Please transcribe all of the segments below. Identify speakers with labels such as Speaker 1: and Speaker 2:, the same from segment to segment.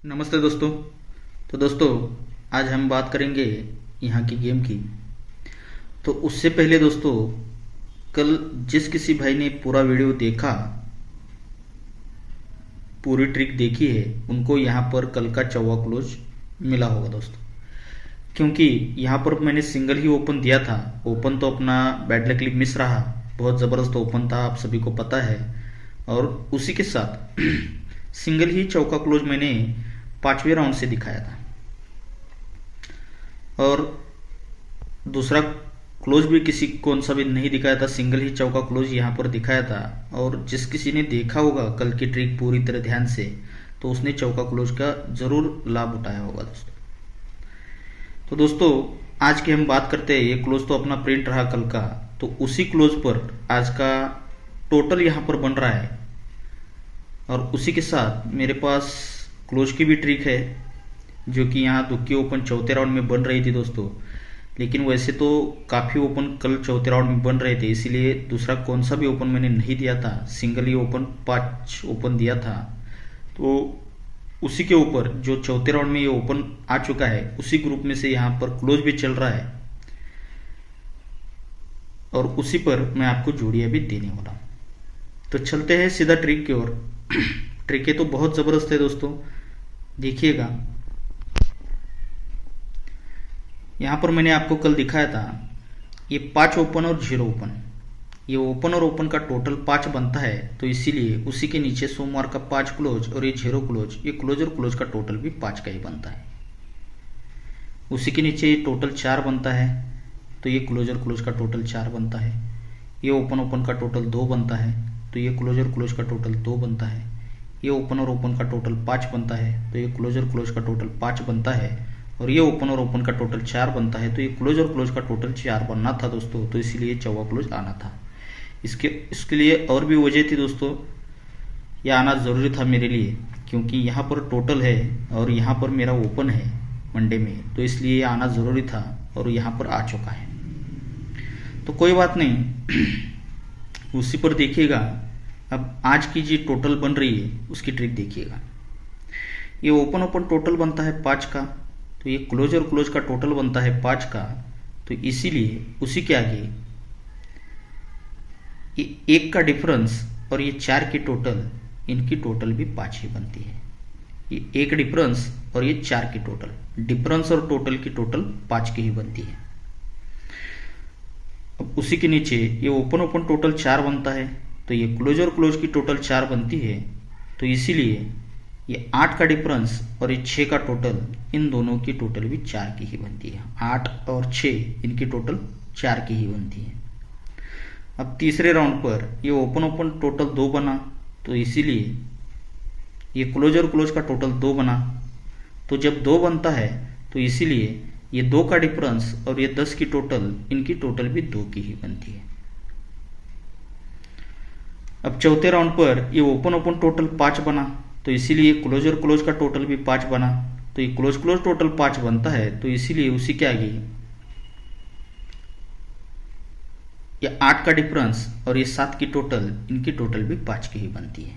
Speaker 1: नमस्ते दोस्तों। तो दोस्तों, आज हम बात करेंगे यहाँ की गेम की। तो उससे पहले दोस्तों, कल जिस किसी भाई ने पूरा वीडियो देखा, पूरी ट्रिक देखी है, उनको यहाँ पर कल का चौवा क्लोज मिला होगा दोस्तों। क्योंकि यहाँ पर मैंने सिंगल ही ओपन दिया था। ओपन तो अपना बैड लकली मिस रहा, बहुत ज़बरदस्त ओपन था, आप सभी को पता है। और उसी के साथ सिंगल ही चौका क्लोज मैंने 5वें राउंड से दिखाया था। और दूसरा क्लोज भी किसी कौन सा भी नहीं दिखाया था, सिंगल ही चौका क्लोज यहाँ पर दिखाया था। और जिस किसी ने देखा होगा कल की ट्रिक पूरी तरह ध्यान से, तो उसने चौका क्लोज का जरूर लाभ उठाया होगा दोस्तों। तो दोस्तों, आज की हम बात करते हैं, ये क्लोज तो अपना प्रिंट रहा कल का, तो उसी क्लोज पर आज का टोटल यहाँ पर बन रहा है। और उसी के साथ मेरे पास क्लोज की भी ट्रिक है, जो कि यहाँ दुक्की ओपन चौथे राउंड में बन रही थी दोस्तों। लेकिन वैसे तो काफ़ी ओपन कल चौथे राउंड में बन रहे थे, इसीलिए दूसरा कौन सा भी ओपन मैंने नहीं दिया था, सिंगल ही ओपन 5 ओपन दिया था। तो उसी के ऊपर जो चौथे राउंड में ये ओपन आ चुका है, उसी ग्रुप में से यहाँ पर क्लोज भी चल रहा है। और उसी पर मैं आपको जोड़ियाँ भी देने वाला हूँ। तो चलते हैं सीधा ट्रिक की ओर। ट्रिकें तो बहुत ज़बरदस्त है दोस्तों, देखिएगा। यहाँ पर मैंने आपको कल दिखाया था, ये 5 ओपन और 0 ओपन, ये ओपन और ओपन का टोटल 5 बनता है। तो इसीलिए उसी के नीचे सोमवार का 5 क्लोज और ये 0 क्लोज, ये क्लोज और क्लोज का टोटल भी 5 का ही बनता है। उसी के नीचे ये टोटल 4 बनता है, तो ये क्लोज और क्लोज का टोटल 4 बनता है। ये ओपन ओपन का टोटल 2 बनता है, तो ये क्लोज और क्लोज का टोटल 2 बनता है। ये ओपन और ओपन का टोटल 5 बनता है, तो ये क्लोज और क्लोज का टोटल 5 बनता है। और ये ओपन और ओपन का टोटल 4 बनता है, तो ये क्लोज और क्लोज का टोटल 4 बनना था दोस्तों। तो इसीलिए चौवा क्लोज आना था। इसके लिए और भी वजह थी दोस्तों, यह आना ज़रूरी था मेरे लिए, क्योंकि यहाँ पर टोटल है और यहाँ पर मेरा ओपन है मंडे में, तो इसलिए ये आना ज़रूरी था और यहाँ पर आ चुका है। तो कोई बात नहीं, उसी पर देखिएगा। अब आज की जो टोटल बन रही है उसकी ट्रिक देखिएगा। ये ओपन ओपन टोटल बनता है 5 का, तो ये क्लोज और क्लोज का टोटल बनता है 5 का। तो इसीलिए उसी के आगे ये 1 का डिफरेंस और ये 4 की टोटल, इनकी टोटल भी 5 ही बनती है। ये 1 डिफरेंस और ये 4 की टोटल, डिफरेंस और टोटल की टोटल 5 की ही बनती है। अब उसी के नीचे ये ओपन ओपन टोटल 4 बनता है, तो ये क्लोज और क्लोज की टोटल 4 बनती है। तो इसीलिए ये 8 का डिफरेंस और ये 6 का टोटल, इन दोनों की टोटल भी 4 की ही बनती है। 8 और 6 इनकी टोटल 4 की ही बनती है। अब तीसरे राउंड पर ये ओपन ओपन टोटल 2 बना, तो इसीलिए ये क्लोज और क्लोज का टोटल 2 बना। तो जब 2 बनता है, तो इसीलिए ये 2 का डिफरेंस और ये 10 की टोटल, इनकी टोटल भी 2 की ही बनती है। अब चौथे राउंड पर ये ओपन ओपन टोटल 5 बना, तो इसीलिए क्लोज और क्लोज का टोटल भी 5 बना। तो ये क्लोज क्लोज टोटल 5 बनता है, तो इसीलिए उसी के आगे ये 8 का डिफरेंस और ये 7 की टोटल, इनकी टोटल भी 5 की ही बनती है।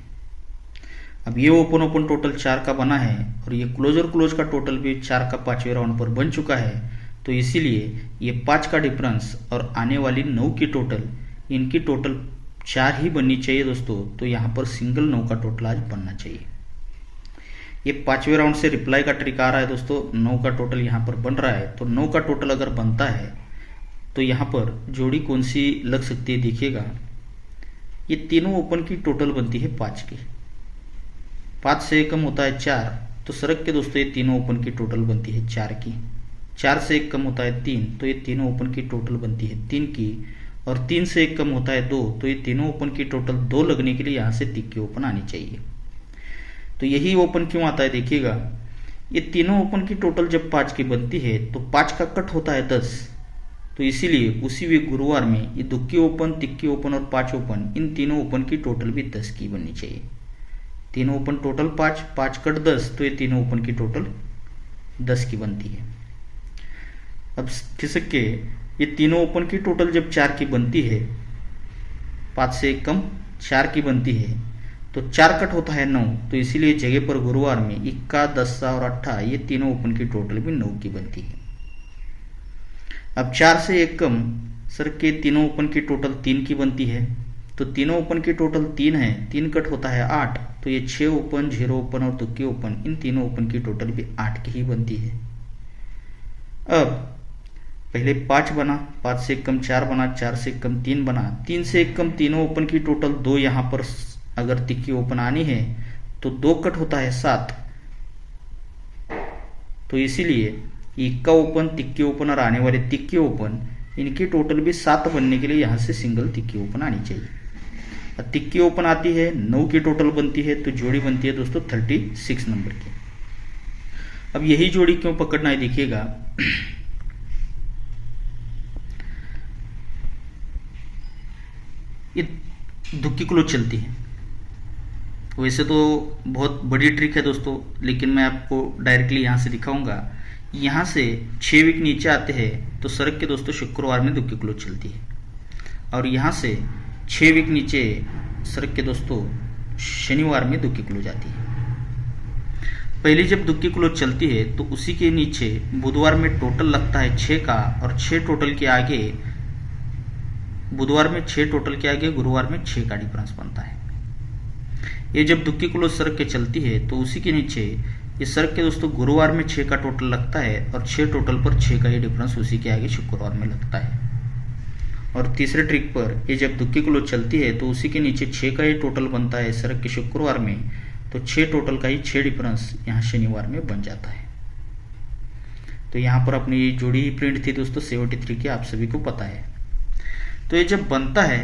Speaker 1: अब ये ओपन ओपन टोटल 4 का बना है और ये क्लोज और क्लोज का टोटल भी 4 का 5वें राउंड पर बन चुका है। तो इसीलिए ये 5 का डिफरेंस और आने वाली 9 की टोटल, इनकी टोटल 4 ही बननी चाहिए दोस्तों। तो यहाँ पर सिंगल 9 का टोटल आज बनना चाहिए। ये 5वें राउंड से रिप्लाई का ट्रिक आ रहा है दोस्तों। 9 का टोटल यहाँ पर बन रहा है, तो 9 का टोटल अगर बनता है, तो यहाँ पर जोड़ी कौन सी लग सकती है देखिएगा। ये तीनों ओपन की टोटल बनती है 5 की, 5 से कम होता है 4, तो सरक के दोस्तों ये तीनों ओपन की टोटल बनती है 4 की। 4 से कम होता है 3, तो ये तीनों ओपन की टोटल बनती है 3 की। और 3 से कम होता है 2, तो ये तीनों ओपन की टोटल 2 लगने के लिए यहाँ से तिक्की ओपन आनी चाहिए। तो यही ओपन क्यों आता है देखिएगा। ये तीनों ओपन की टोटल जब 5 की बनती है, तो 5 का कट होता है 10। तो इसीलिए उसी वे गुरुवार में ये दुक्की ओपन, तिक्की ओपन और 5 ओपन, इन तीनों ओपन की टोटल भी 10 की बननी चाहिए। तीनों ओपन टोटल 5, 5 कट 10, तो ये तीनों ओपन की टोटल 10 की बनती है। अब खिसक के ये तीनों ओपन की टोटल जब 4 की बनती है, 5 से कम 4 की बनती है, तो 4 कट होता है 9, तो इसीलिए जगह पर गुरुवार में इक्का, दस्सा और अट्ठा ये तीनों ओपन की टोटल भी 9 की बनती है। अब 4 से एक कम सर के तीनों ओपन की टोटल 3 की बनती है, तो तीनों ओपन की टोटल 3 है, 3 कट होता है 8, तो ये 6 ओपन, 0 ओपन और तुक्के ओपन, इन तीनों ओपन की टोटल भी 8 की ही बनती है। अब पहले 5 बना, 5 से एक कम 4 बना, 4 से एक कम 3 बना, 3 से एक कम तीनों ओपन की टोटल 2, यहाँ पर अगर तिक्की ओपन आनी है तो 2 कट होता है 7, तो इसीलिए इक्का ओपन, तिक्की ओपन और आने वाले तिक्की ओपन, इनकी टोटल भी 7 बनने के लिए यहाँ से सिंगल तिक्की ओपन आनी चाहिए। और तिक्की ओपन आती है 9 की टोटल बनती है, तो जोड़ी बनती है दोस्तों 36 नंबर की। अब यही जोड़ी क्यों पकड़ना है देखिएगा। ये दुक्की क्लोज चलती है, वैसे तो बहुत बड़ी ट्रिक है दोस्तों, लेकिन मैं आपको डायरेक्टली यहाँ से दिखाऊंगा। यहाँ से 6 वीक नीचे आते हैं तो सरक के दोस्तों शुक्रवार में दुक्की क्लोज चलती है, और यहाँ से 6 वीक नीचे सरक के दोस्तों शनिवार में दुक्की क्लोज आती है। पहले जब दुक्की क्लोज चलती है तो उसी के नीचे बुधवार में टोटल लगता है 6 का, और 6 टोटल के आगे बुधवार में 6 टोटल के आगे गुरुवार में 6 का डिफरेंस बनता है। ये जब दुक्की क्लोज सरक के चलती है तो उसी के नीचे ये सरक के दोस्तों गुरुवार में 6 का टोटल लगता है, और 6 टोटल पर 6 का ये डिफरेंस उसी के आगे शुक्रवार में लगता है। और तीसरे ट्रिक पर ये जब दुक्की क्लोज चलती है तो उसी के नीचे 6 का ये टोटल बनता है सरक के शुक्रवार में, तो 6 टोटल का ही 6 डिफरेंस यहाँ शनिवार में बन जाता है। तो यहाँ पर अपनी जोड़ी ही प्रिंट थी दोस्तों 73 की, आप सभी को पता है। तो ये जब बनता है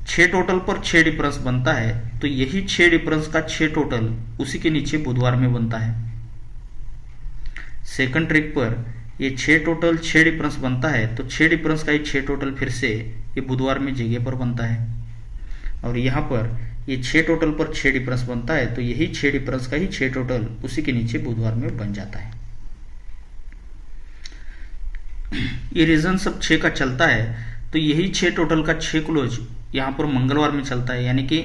Speaker 1: 6 टोटल पर 6 डिफरेंस बनता है, तो यही 6 डिफरेंस का 6 टोटल उसी के नीचे बुधवार में बनता है। सेकंड ट्रिक पर ये 6 टोटल 6 डिफरेंस बनता है, तो 6 डिफरेंस का ही 6 टोटल फिर से ये बुधवार में जगह पर बनता है, और यहाँ पर ये 6 टोटल पर 6 डिफरेंस बनता है, तो यही 6 डिफरेंस का ही 6 टोटल उसी के नीचे बुधवार में बन जाता है। ये रीजन सब 6 का चलता है, तो यही 6 टोटल का 6 क्लोज यहाँ पर मंगलवार में चलता है, यानी कि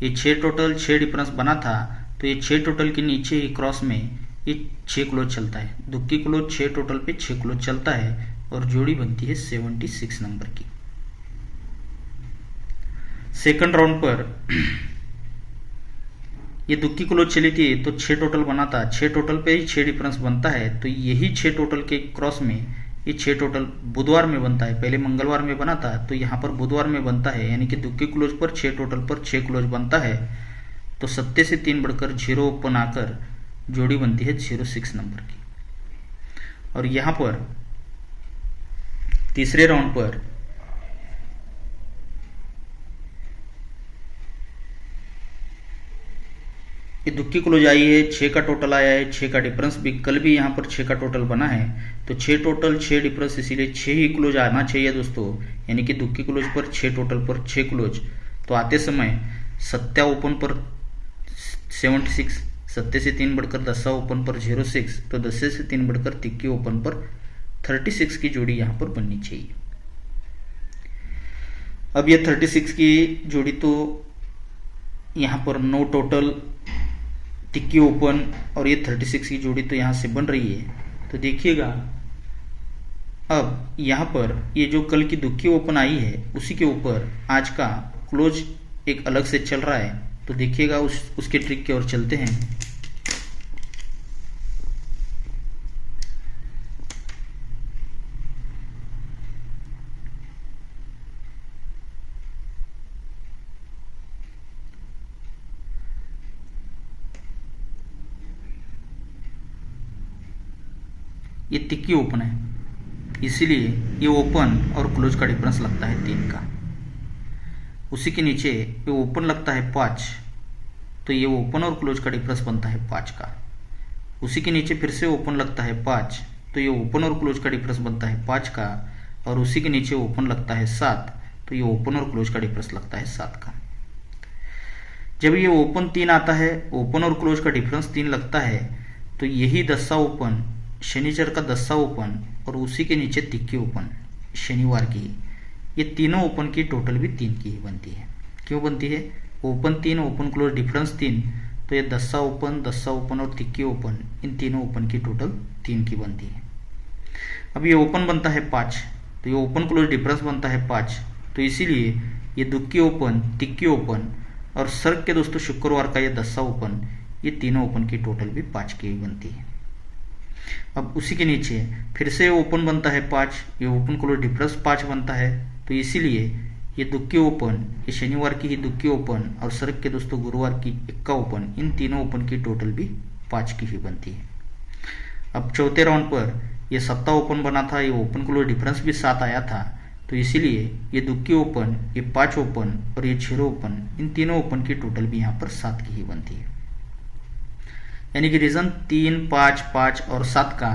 Speaker 1: ये 6 टोटल 6 डिफरेंस बना था, तो ये 6 टोटल के नीचे ही क्रॉस में ये 6 क्लोज चलता है। दुक्की क्लोज 6 टोटल पे 6 क्लोज चलता है, और जोड़ी बनती है 76 नंबर की। सेकंड राउंड पर ये दुक्की क्लोज चली थी तो 6 टोटल बना था, 6 टोटल पे ही 6 डिफरेंस बनता है, तो यही 6 टोटल के क्रॉस में ये 6 टोटल बुधवार में बनता है। पहले मंगलवार में बना था, तो यहाँ पर बुधवार में बनता है, यानी कि दुक्की क्लोज पर 6 टोटल पर 6 क्लोज बनता है, तो 7 से 3 बढ़कर 0 ओपन आकर जोड़ी बनती है 06 नंबर की। और यहाँ पर तीसरे राउंड पर ये दुक्की क्लोज आई है, 6 का टोटल आया है, 6 का डिफरेंस भी कल भी यहाँ पर 6 का टोटल बना है, तो 6 टोटल 6 डिफरेंस, इसीलिए 6 ही क्लोज आना चाहिए दोस्तों, यानी कि दुक्की क्लोज पर 6 टोटल पर 6 क्लोज। तो आते समय 7 ओपन पर 76, 7 से 3 बढ़कर 10 ओपन पर 06, तो 10 से 3 बढ़कर तिक्की ओपन पर 36 की जोड़ी यहाँ पर बननी चाहिए। अब ये 36 की जोड़ी तो यहाँ पर 9 टोटल तिक्की ओपन और ये 36 की जोड़ी तो यहाँ से बन रही है। तो देखिएगा अब यहाँ पर ये जो कल की दुक्की ओपन आई है उसी के ऊपर आज का क्लोज एक अलग से चल रहा है, तो देखिएगा उसके ट्रिक की ओर चलते हैं। ये तिक्की ओपन है, इसीलिए ये ओपन और क्लोज का डिफरेंस लगता है 3 का। उसी के नीचे ये ओपन लगता है 5, तो ये ओपन और क्लोज का डिफरेंस बनता है 5 का। उसी के नीचे फिर से ओपन लगता है 5, तो ये ओपन और क्लोज का डिफरेंस बनता है 5 का। और उसी के नीचे ओपन लगता है 7, तो ये ओपन और क्लोज का डिफरेंस लगता है 7 का। जब ये ओपन 3 आता है, ओपन और क्लोज का डिफरेंस 3 लगता है, तो यही 10 ओपन शनिचर का 10 ओपन और उसी के नीचे तिक्की ओपन शनिवार की, ये तीनों ओपन की टोटल भी 3 की ही बनती है। क्यों बनती है? ओपन 3, ओपन क्लोज डिफरेंस 3, तो ये 10सा ओपन और तिक्की ओपन, इन तीनों ओपन की टोटल 3 की बनती है। अब ये ओपन बनता है 5, तो ये ओपन क्लोज डिफरेंस बनता है 5, तो इसीलिए ये दुक्की ओपन, तिक्की ओपन और सर्क के दोस्तों शुक्रवार का ये 10सा ओपन, ये तीनों ओपन की टोटल भी 5 की ही बनती है। अब उसी के नीचे फिर से ओपन बनता है 5, ये ओपन क्लोज डिफरेंस 5 बनता है, तो इसीलिए ये दुक्की ओपन, ये शनिवार की ही दुक्की ओपन और सर्क के दोस्तों गुरुवार की इक्का ओपन, इन तीनों ओपन की टोटल भी 5 की ही बनती है। अब चौथे राउंड पर ये 7 ओपन बना था, ये ओपन क्लोज डिफरेंस भी 7 आया था, तो इसीलिए ये दुक्की ओपन, ये 5 ओपन और ये 0 ओपन, इन तीनों ओपन की टोटल भी यहाँ पर 7 की ही बनती है। यानी कि रीजन 3, 5, 5 और 7 का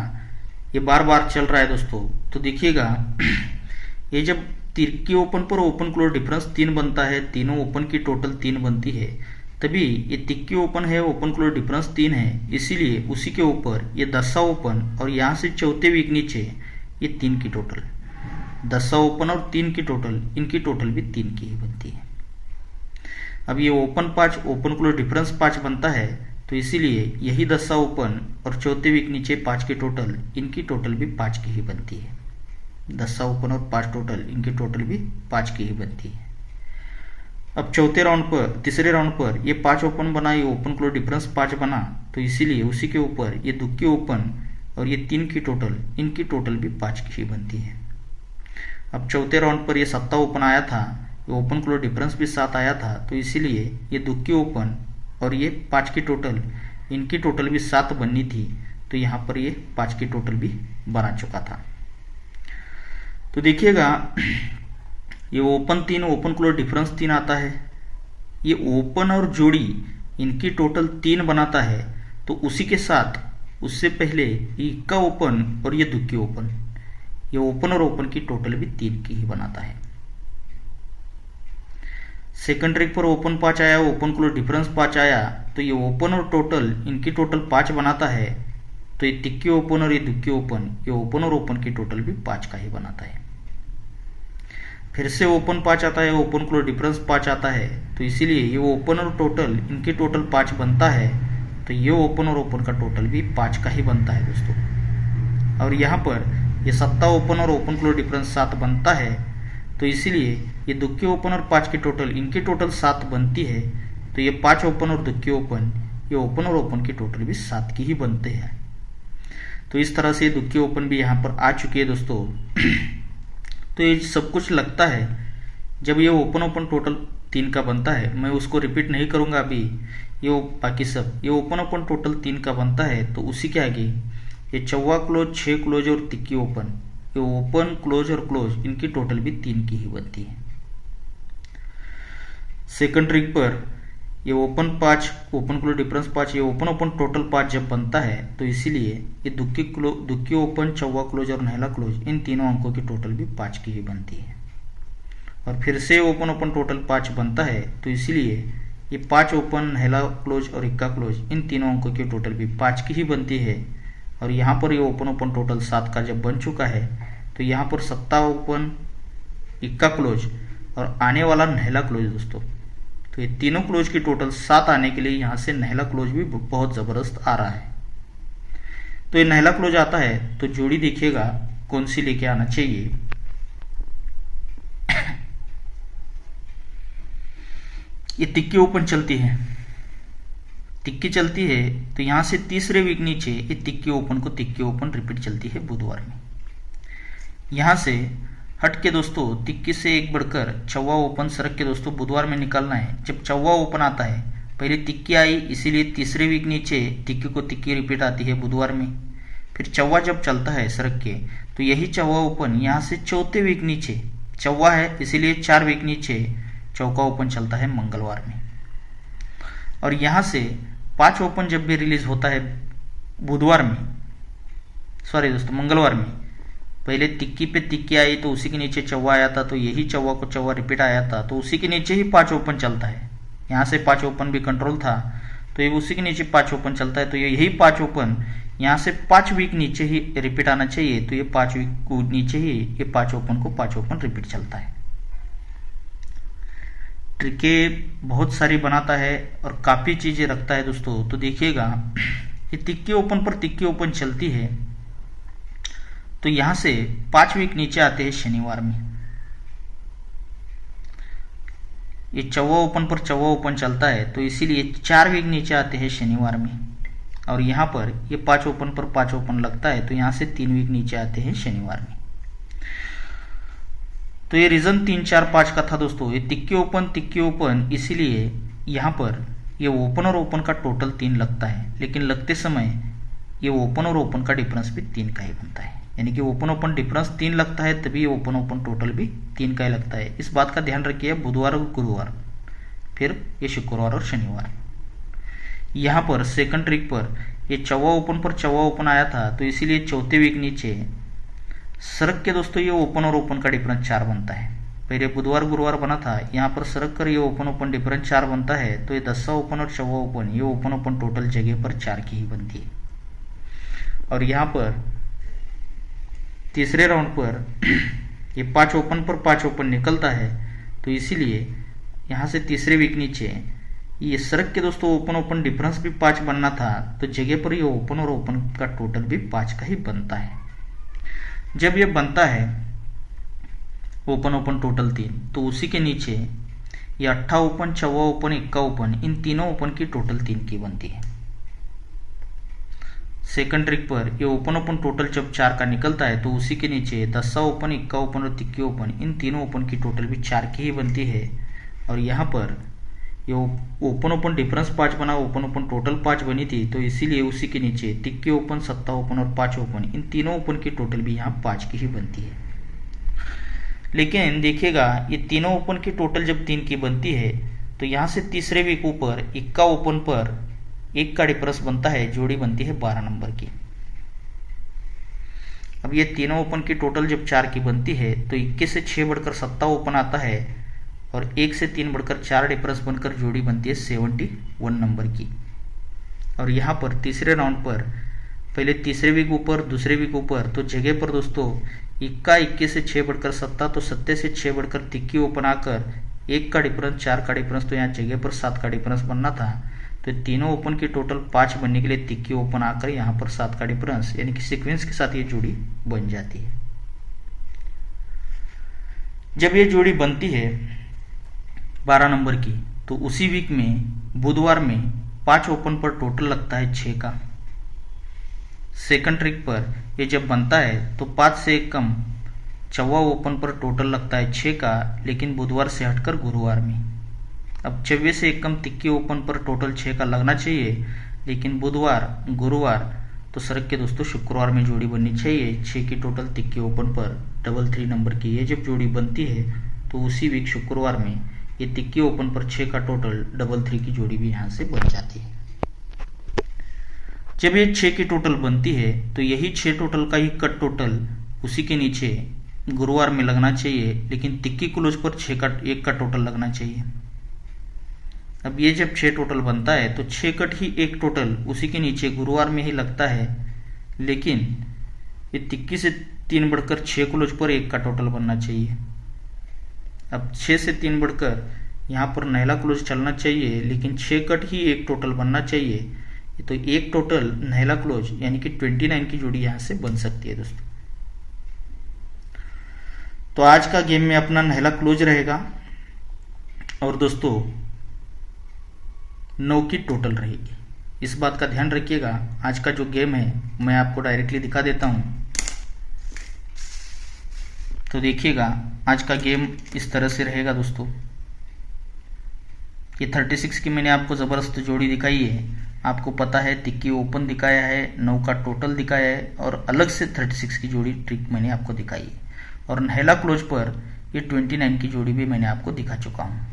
Speaker 1: ये बार बार चल रहा है दोस्तों। तो देखिएगा ये जब तिक्की ओपन पर ओपन क्लोज डिफरेंस 3 बनता है, तीनों ओपन की टोटल 3 बनती है, तभी ये तिक्की ओपन है, ओपन क्लोज डिफरेंस 3 है, इसीलिए उसी के ऊपर ये 10सा ओपन और यहाँ से चौथे वीक नीचे ये 3 की टोटल, 10सा ओपन और 3 की टोटल, इनकी टोटल भी 3 की ही बनती है। अब ये ओपन 5, ओपन क्लोज डिफरेंस 5 बनता है, तो इसीलिए यही 10सा ओपन और चौथे वीक नीचे 5 की टोटल, इनकी टोटल भी 5 की ही बनती है। 10सा ओपन और 5 टोटल, इनकी टोटल भी 5 की ही बनती है। अब चौथे राउंड पर, तीसरे राउंड पर ये 5 ओपन बना, ये ओपन क्लोज डिफरेंस 5 बना, तो इसीलिए उसी के ऊपर ये दुक्की ओपन और ये 3 की टोटल, इनकी टोटल भी 5 की ही बनती है। अब चौथे राउंड पर ये 7 ओपन आया था, ये ओपन क्लोज डिफरेंस भी 7 आया था, तो इसीलिए ये दुक्की ओपन और ये 5 की टोटल, इनकी टोटल भी 7 बननी थी, तो यहाँ पर ये 5 की टोटल भी बना चुका था। तो देखिएगा ये ओपन 3, ओपन क्लोज डिफरेंस 3 आता है, ये ओपन और जोड़ी इनकी टोटल 3 बनाता है, तो उसी के साथ उससे पहले ये इक्का ओपन और ये दुक्की ओपन, ये ओपन और ओपन की टोटल भी 3 की ही बनाता है। सेकंड ट्रिक पर ओपन 5 आया, ओपन क्लोज डिफरेंस 5 आया, तो ये ओपन और टोटल, इनकी टोटल 5 बनाता है, तो ये तिक्की ओपन और ये दुक्की ओपन, ये ओपन और ओपन की टोटल भी 5 का ही बनाता है। फिर से ओपन 5 आता है, ओपन क्लोज डिफरेंस 5 आता है, तो इसीलिए ये ओपन और टोटल, इनकी टोटल 5 बनता है, तो ये ओपन और ओपन का टोटल भी 5 का ही बनता है दोस्तों। और यहाँ पर ये 7 ओपन और ओपन क्लोज डिफरेंस 7 बनता है, तो इसीलिए ये दुक्की ओपन और 5 की टोटल, इनकी टोटल 7 बनती है, तो ये 5 ओपन और दुक्की ओपन, ये ओपन और ओपन की टोटल भी 7 की ही बनते हैं। तो इस तरह से दुक्की ओपन भी यहाँ पर आ चुकी है दोस्तों। तो ये सब कुछ लगता है जब ये ओपन ओपन टोटल 3 का बनता है, मैं उसको रिपीट नहीं करूँगा अभी, ये बाकी सब ये ओपन ओपन टोटल 3 का बनता है, तो उसी के आगे ये चौवा क्लोज, 6 क्लोज और तिक्की ओपन, ये ओपन क्लोज और क्लोज, इनकी टोटल भी 3 की ही बनती है। सेकंड ट्रिक पर ये ओपन 5, ओपन क्लोज डिफरेंस 5, ये ओपन ओपन टोटल 5 जब बनता है, तो इसीलिए ये दुक्की ओपन, चौवा क्लोज और नहला क्लोज, इन तीनों अंकों की टोटल भी 5 की ही बनती है। और फिर से ओपन ओपन टोटल 5 बनता है, तो इसीलिए ये 5 ओपन, नहला क्लोज और इक्का क्लोज, इन तीनों अंकों की टोटल भी 5 की ही बनती है। और यहाँ पर ये ओपन ओपन टोटल 7 का जब बन चुका है, तो यहाँ पर 7 ओपन, इक्का क्लोज और आने वाला नहला क्लोज दोस्तों, तो ये तीनों क्लोज की टोटल 7 आने के लिए यहाँ से नहला क्लोज भी बहुत ज़बरदस्त आ रहा है। तो ये नहला क्लोज आता है, तो जोड़ी देखिएगा कौन सी लेके आना चाहिए। ये तिक्की ओपन चलती है, तिक्की चलती है, तो यहाँ से तीसरे वीक नीचे ये तिक्की ओपन को तिक्की ओपन रिपीट चलती है बुधवार में। यहाँ से हट के दोस्तों तिक्की से एक बढ़कर चौवा ओपन सरक के दोस्तों बुधवार में निकालना है। जब चौवा ओपन आता है, पहले तिक्की आई, इसीलिए तीसरे वीक नीचे तिक्की को तिक्की रिपीट आती है बुधवार में। फिर चौवा जब चलता है सरक के, तो यही चौवा ओपन यहाँ से चौथे वीक नीचे, चौवा है इसीलिए 4 वीक नीचे चौका ओपन चलता है मंगलवार में। और यहाँ से 5 ओपन जब भी रिलीज होता है बुधवार में, सॉरी दोस्तों मंगलवार में, पहले तिक्की पे तिक्की आई तो उसी के नीचे चौवा आया था, तो यही चौवा को चौवा रिपीट आया था, तो उसी के नीचे ही 5 ओपन चलता है। यहाँ से 5 ओपन भी कंट्रोल था, तो ये उसी के नीचे 5 ओपन चलता है, तो ये यही 5 ओपन यहाँ से 5 वीक नीचे ही रिपीट आना चाहिए, तो ये 5 वीक को नीचे ही ये 5 ओपन को 5 ओपन रिपीट चलता है। ट्रिकें बहुत सारी बनाता है और काफ़ी चीज़ें रखता है दोस्तों। तो देखिएगा ये तिक्के ओपन पर तिक्के ओपन चलती है, तो यहाँ से 5 वीक नीचे आते हैं शनिवार में। ये चौवा ओपन पर चौवा ओपन चलता है, तो इसीलिए 4 वीक नीचे आते हैं शनिवार में। और यहाँ पर ये 5 ओपन पर 5 ओपन लगता है, तो यहाँ से 3 वीक नीचे आते हैं शनिवार में। तो ये रीजन 3, 4, 5 का था दोस्तों। ये तिक्के ओपन इसीलिए यहाँ पर ये ओपन और ओपन का टोटल 3 लगता है, लेकिन लगते समय ये ओपन और ओपन का डिफरेंस भी 3 का ही बनता है। यानी कि ओपन ओपन डिफरेंस 3 लगता है, तभी ओपन ओपन टोटल भी 3 का ही लगता है। इस बात का ध्यान रखिए। बुधवार और गुरुवार, फिर ये शुक्रवार और शनिवार। यहाँ पर सेकंड ट्रिक पर ये चौवा ओपन पर चौवा ओपन आया था, तो इसीलिए चौथे वीक नीचे सरक के दोस्तों ये ओपन और ओपन का डिफरेंस 4 बनता है। पहले बुधवार गुरुवार बना था, यहाँ पर सरक कर ये ओपन ओपन डिफरेंस 4 बनता है, तो ये 10वां ओपन और 4वां ओपन, ये ओपन ओपन टोटल जगह पर 4 की ही बनती है। और यहाँ पर तीसरे राउंड पर ये 5 ओपन पर 5 ओपन निकलता है, तो इसीलिए यहाँ से तीसरे वीक नीचे ये सरक के दोस्तों ओपन ओपन डिफरेंस भी 5 बनना था, तो जगह पर ये ओपन और ओपन का टोटल भी 5 का ही बनता है। जब ये बनता है ओपन ओपन टोटल 3, तो उसी के नीचे ये 8 ओपन 4 ओपन 1 ओपन, इन तीनों ओपन की टोटल 3 की बनती है। सेकंड ट्रिक पर ये ओपन ओपन टोटल जब 4 का निकलता है, तो उसी के नीचे 10वां ओपन 1 ओपन और 3 ओपन, इन तीनों ओपन की टोटल भी 4 की ही बनती है। और यहाँ पर ये ओपन ओपन डिफरेंस 5 बना, ओपन ओपन टोटल 5 बनी थी, तो इसीलिए उसी के नीचे 3 ओपन 7 ओपन और 5 ओपन, इन तीनों ओपन की टोटल भी यहाँ 5 की ही बनती है। लेकिन देखिएगा ये तीनों ओपन की टोटल जब 3 की बनती है, तो यहाँ से तीसरे वीक ऊपर 1 ओपन पर 1 का डिफरेंस बनता है, जोड़ी बनती है 12 नंबर की। अब ये तीनों ओपन की टोटल जब 4 की बनती है, तो 21 से 6 बढ़कर 7 ओपन आता है, और 1 से 3 बढ़कर 4 डिफरेंस बनकर जोड़ी बनती है 71 नंबर की। और यहाँ पर तीसरे राउंड पर पहले तीसरे वीक ऊपर दूसरे वीक ऊपर, तो जगह पर दोस्तों 21 से 6 बढ़कर 7, तो 7 से 6 बढ़कर 3 ओपन आकर 1 का डिफरेंस 4 का डिफरेंस, तो यहाँ जगह पर 7 का डिफरेंस बनना था, तो तीनों ओपन की टोटल 5 बनने के लिए 3 ओपन आकर यहाँ पर 7 का डिफरेंस, यानी कि सीक्वेंस के साथ ये जोड़ी बन जाती है। जब ये जोड़ी बनती है 12 नंबर की, तो उसी वीक में बुधवार में 5 ओपन पर टोटल लगता है 6 का। सेकंड ट्रिक पर ये जब बनता है, तो 5 से 1 कम 4वां ओपन पर टोटल लगता है 6 का, लेकिन बुधवार से हटकर गुरुवार में। अब 24 से 1 कम 3 ओपन पर टोटल 6 का लगना चाहिए, लेकिन बुधवार गुरुवार तो सरक के दोस्तों शुक्रवार में जोड़ी बननी चाहिए 6 की टोटल 3 ओपन पर 33 नंबर की। ये जब जोड़ी बनती है, तो उसी वीक शुक्रवार में ये 3 ओपन पर 6 का टोटल 33 की जोड़ी भी यहाँ से बन जाती है। जब ये 6 की टोटल बनती है, तो यही 6 टोटल का ही कट टोटल उसी के नीचे गुरुवार में लगना चाहिए, लेकिन 3 क्लोज पर 1 का टोटल लगना चाहिए। अब ये जब 6 टोटल बनता है, तो 6 कट ही 1 टोटल उसी के नीचे गुरुवार में ही लगता है, लेकिन ये 23 से 3 बढ़कर 6 क्लोज पर 1 का टोटल बनना चाहिए। अब 6 से 3 बढ़कर यहाँ पर नहला क्लोज चलना चाहिए, लेकिन 6 कट ही 1 टोटल बनना चाहिए, तो 1 टोटल नहला क्लोज यानी कि 29 की जोड़ी यहाँ से बन सकती है दोस्तों। तो आज का गेम में अपना नहला क्लोज रहेगा, और दोस्तों 9 की टोटल रहेगी। इस बात का ध्यान रखिएगा। आज का जो गेम है मैं आपको डायरेक्टली दिखा देता हूं। तो देखिएगा आज का गेम इस तरह से रहेगा दोस्तों। ये 36 की मैंने आपको ज़बरदस्त जोड़ी दिखाई है। आपको पता है 3 ओपन दिखाया है, 9 का टोटल दिखाया है, और अलग से 36 की जोड़ी ट्रिक मैंने आपको दिखाई है, और नहला क्लोज पर ये 29 की जोड़ी भी मैंने आपको दिखा चुका हूँ।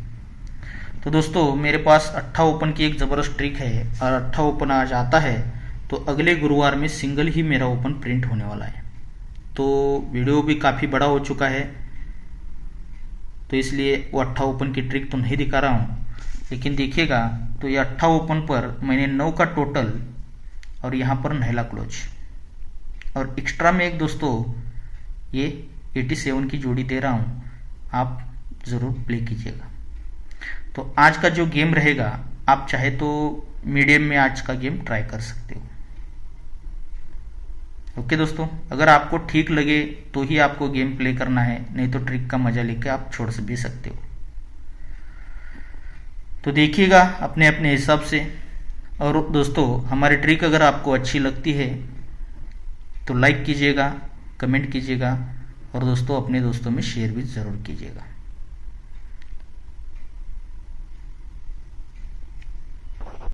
Speaker 1: तो दोस्तों मेरे पास 8 ओपन की एक ज़बरदस्त ट्रिक है, और 8 ओपन आज आता है, तो अगले गुरुवार में सिंगल ही मेरा ओपन प्रिंट होने वाला है। तो वीडियो भी काफ़ी बड़ा हो चुका है, तो इसलिए वो 8 ओपन की ट्रिक तो नहीं दिखा रहा हूँ, लेकिन देखिएगा तो ये 8 ओपन पर मैंने 9 का टोटल और यहाँ पर नहला क्लोज, और एक्स्ट्रा में एक दोस्तों ये 87 की जोड़ी दे रहा हूँ, आप ज़रूर प्ले कीजिएगा। तो आज का जो गेम रहेगा, आप चाहे तो मीडियम में आज का गेम ट्राई कर सकते हो। ओके दोस्तों, अगर आपको ठीक लगे तो ही आपको गेम प्ले करना है, नहीं तो ट्रिक का मजा लेके आप छोड़ भी सकते हो। तो देखिएगा अपने अपने हिसाब से। और दोस्तों, हमारी ट्रिक अगर आपको अच्छी लगती है तो लाइक कीजिएगा, कमेंट कीजिएगा और दोस्तों अपने दोस्तों में शेयर भी ज़रूर कीजिएगा।